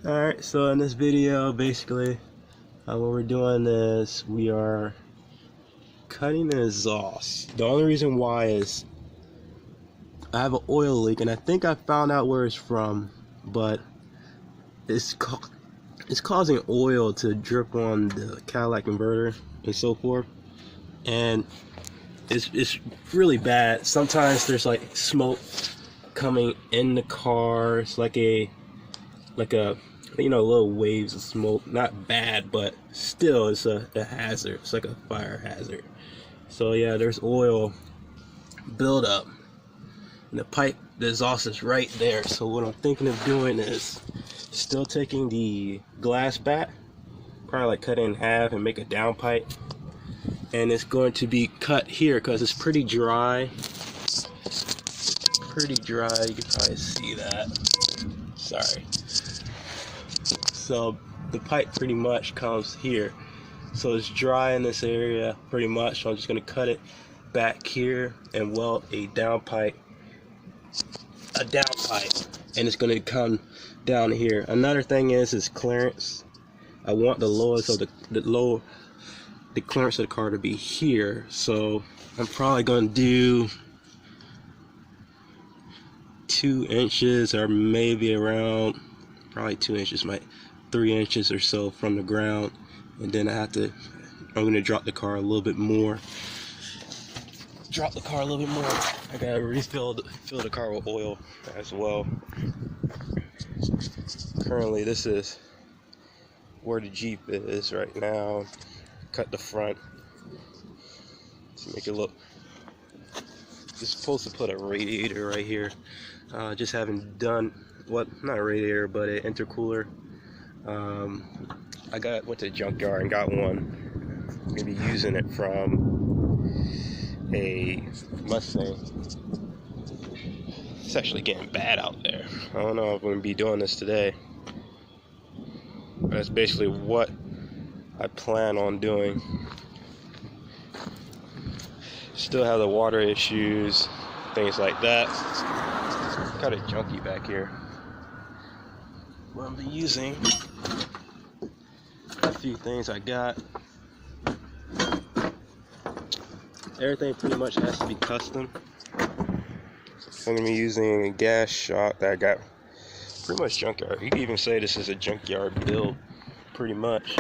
Alright, so in this video, basically, what we're doing is we are cutting the exhaust. The only reason why is I have an oil leak, and I think I found out where it's from, but it's causing oil to drip on the Cadillac converter and so forth, and it's really bad. Sometimes there's like smoke coming in the car. It's like a little waves of smoke. Not bad, but still it's a hazard. It's like a fire hazard. So yeah, there's oil buildup, and the exhaust is right there. So what I'm thinking of doing is still taking the glass back, probably like cut it in half and make a downpipe, and it's going to be cut here because it's pretty dry. You can probably see that. Sorry. So the pipe pretty much comes here, so it's dry in this area pretty much. So I'm just going to cut it back here and weld a downpipe, and it's going to come down here. Another thing is clearance. I want the lowest of the clearance of the car to be here, so I'm probably going to do 2 inches, or maybe around probably 2 inches, 3 inches or so from the ground, and then I'm going to drop the car a little bit more. I gotta fill the car with oil as well. Currently, this is where the Jeep is right now. Cut the front to make it look. Just supposed to put a radiator right here. Just haven't done not a radiator, but an intercooler. I went to the junkyard and got one. I'm gonna be using it from a Mustang. It's actually getting bad out there. I don't know if I'm gonna be doing this today. That's basically what I plan on doing. Still have the water issues, things like that. Got a junkie back here. What I'll be using, a few things I got. Everything pretty much has to be custom. I'm gonna be using a gas shock that I got pretty much junkyard. You can even say this is a junkyard build, pretty much.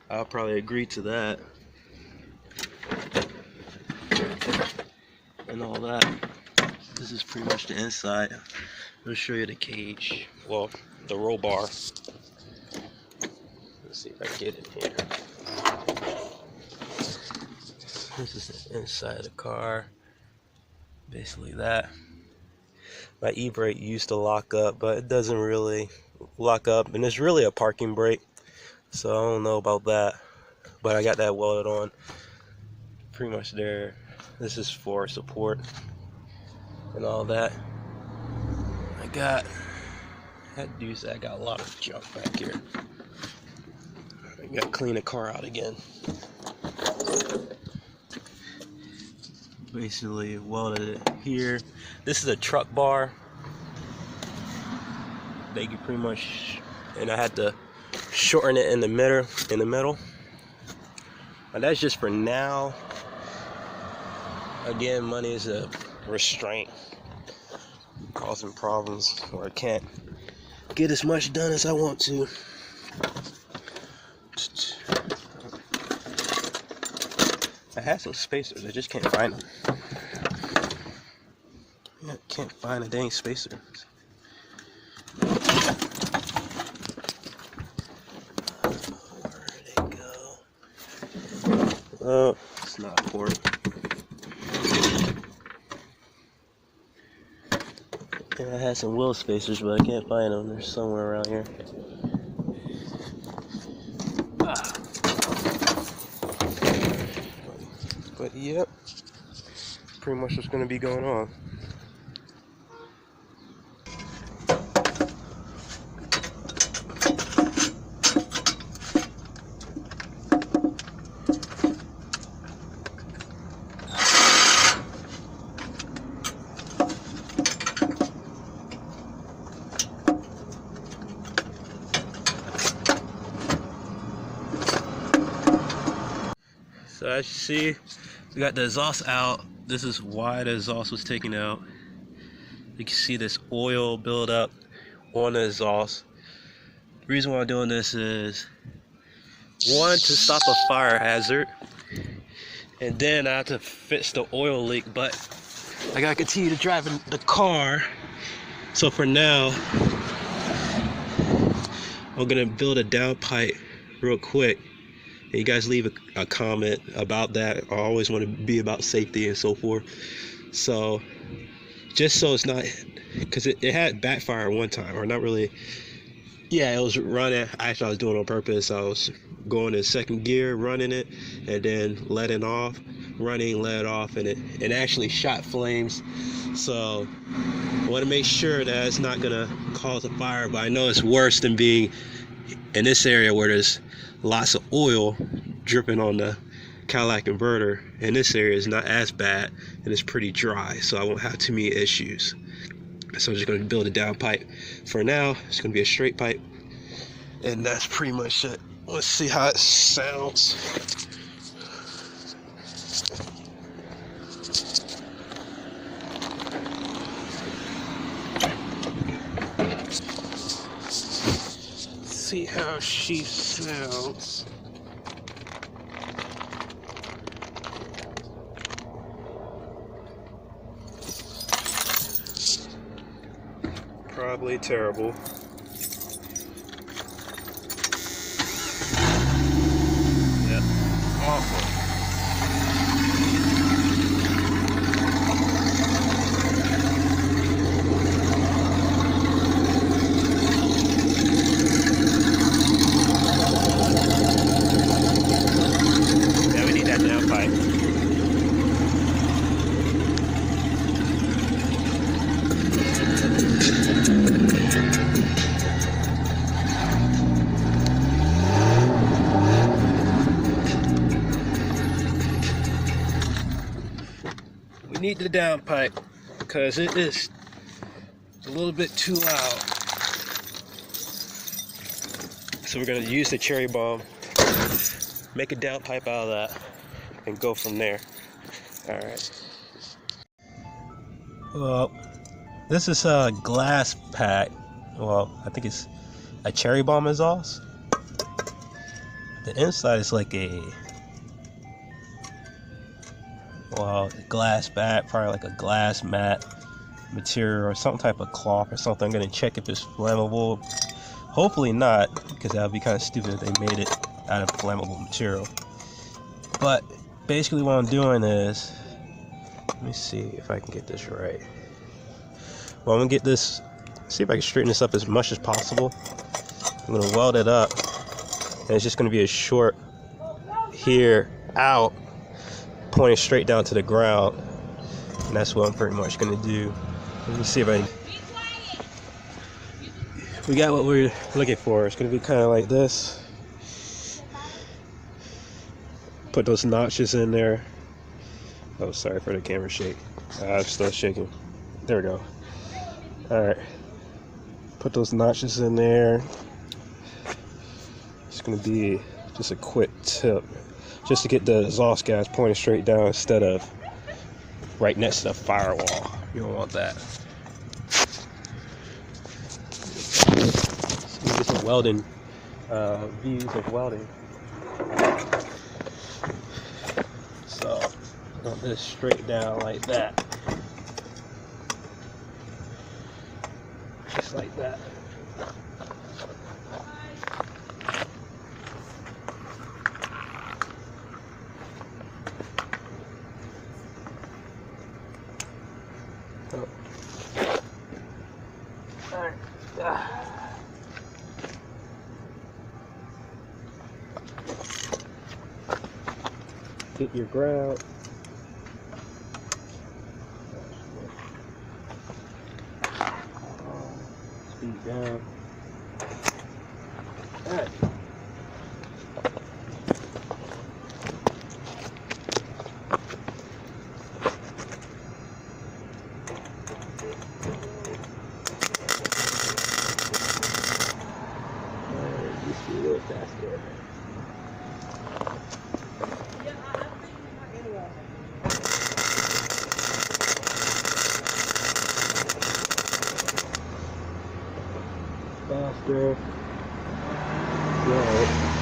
I'll probably agree to that. And all that. This is pretty much the inside. I'll show you the cage. Well, the roll bar. Let's see if I can get it here. This is the inside of the car. Basically that. My e-brake used to lock up, but it doesn't really lock up, and it's really a parking brake. So I don't know about that, but I got that welded on pretty much there. This is for support and all that. I got a lot of junk back here. I gotta clean the car out again. Basically welded it here. This is a truck bar. They can pretty much, and I had to shorten it in the middle. And that's just for now. Again, money is a restraint, causing problems where I can't get as much done as I want to. I had some spacers, I just can't find them. I can't find a dang spacer. Where'd it go? Oh, it's not important. Yeah, I had some wheel spacers, but I can't find them. They're somewhere around here. But yep, pretty much what's going to be going on. So as you see, we got the exhaust out. This is why the exhaust was taken out. You can see this oil buildup on the exhaust. The reason why I'm doing this is, one, to stop a fire hazard, and then I have to fix the oil leak, but I gotta continue to drive the car. So for now, I'm gonna build a downpipe real quick. And you guys leave a comment about that. I always want to be about safety and so forth. So just so it's not, because it had backfire one time, or not really. Yeah, it was running. Actually, I was doing it on purpose. I was going in second gear, running it, and then letting off, running, let off, and it actually shot flames. So I want to make sure that it's not gonna cause a fire, but I know it's worse than being in this area where there's lots of oil dripping on the Cadillac inverter. In this area is not as bad, and it's pretty dry, so I won't have too many issues. So I'm just going to build a down pipe. For now, it's going to be a straight pipe, and that's pretty much it. Let's see how it sounds. See how she sounds. Probably terrible. Yeah, awful. Yeah, we need that downpipe. We need the downpipe because it is a little bit too loud. So we're going to use the cherry bomb, make a downpipe out of that, and go from there. Alright. Well, this is a glass pack. Well, I think it's a cherry bomb exhaust. The inside is like a, well, glass back, probably like a glass mat material or some type of cloth or something. I'm gonna check if it's flammable. Hopefully not, because that would be kind of stupid if they made it out of flammable material. But basically what I'm doing is, let me see if I can get this right. Well, I'm gonna get this, see if I can straighten this up as much as possible. I'm gonna weld it up, and it's just gonna be a short here out, pointing straight down to the ground, and that's what I'm pretty much gonna do. Let me see if we got what we're looking for. It's gonna be kind of like this. Put those notches in there. Oh, sorry for the camera shake. I'm still shaking. There we go. All right. Put those notches in there. It's gonna be just a quick tip, just to get the exhaust gas pointing straight down instead of right next to the firewall. You don't want that. So get some welding views of welding. So want this straight down like that, just like that. Oh. All right. Get your grout. Speed down. All right. Just a little faster. there. Right.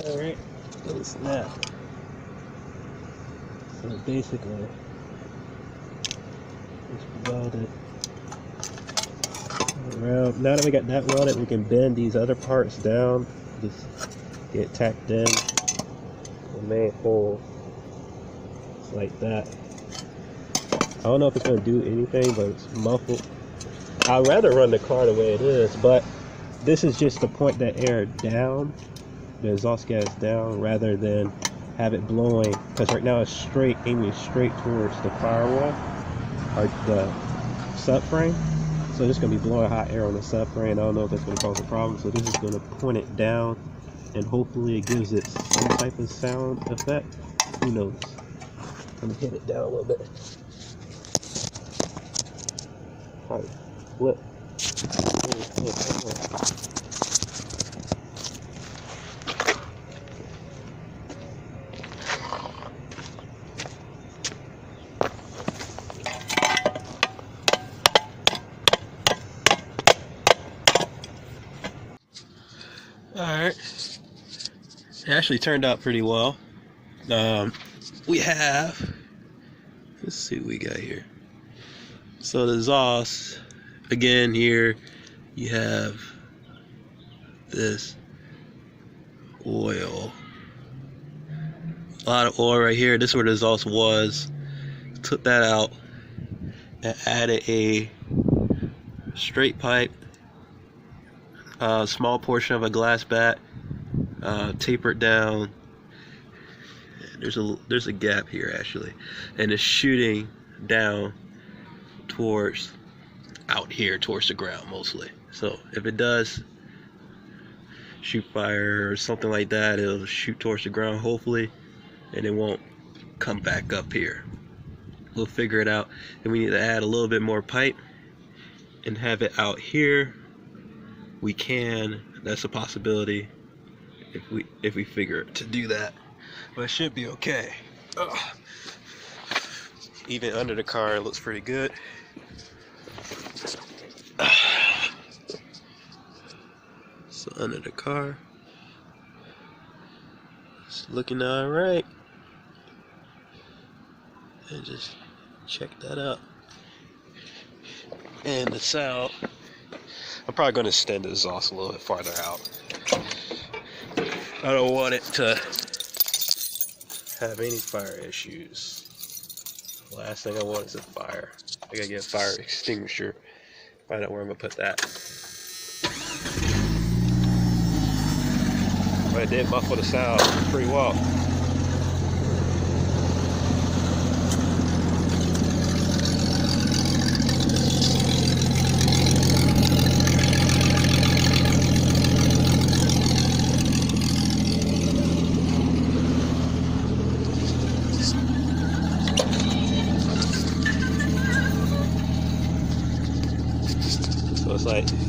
Alright, it's now. So basically, it's welded around. Now that we got that welded, we can bend these other parts down. Just get tacked in the main hole. Just like that. I don't know if it's going to do anything, but it's muffled. I'd rather run the car the way it is, but this is just to point that air down, the exhaust gas down, rather than have it blowing, because right now it's straight, aiming straight towards the firewall or the subframe. So it's going to be blowing hot air on the subframe. I don't know if that's going to cause a problem. So this is going to point it down, and hopefully it gives it some type of sound effect. Who knows? Let me hit it down a little bit. All right, flip. Alright, it actually turned out pretty well. We have, let's see what we got here. So the exhaust, again here, you have this oil. A lot of oil right here. This is where the exhaust was. Took that out and added a straight pipe. Small portion of a glass bat, tapered down. There's a gap here actually, and it's shooting down towards out here towards the ground mostly. So if it does shoot fire or something like that, it'll shoot towards the ground hopefully, and it won't come back up here. We'll figure it out. And we need to add a little bit more pipe and have it out here. We can, that's a possibility if we figure to do that, but it should be okay. Ugh. Even under the car it looks pretty good. So under the car it's looking all right, and just check that out. And the sound, I'm probably going to extend the exhaust a little bit farther out. I don't want it to have any fire issues. The last thing I want is a fire. I gotta get a fire extinguisher. Find out where I'm going to put that. But it did muffle the sound pretty well. it's like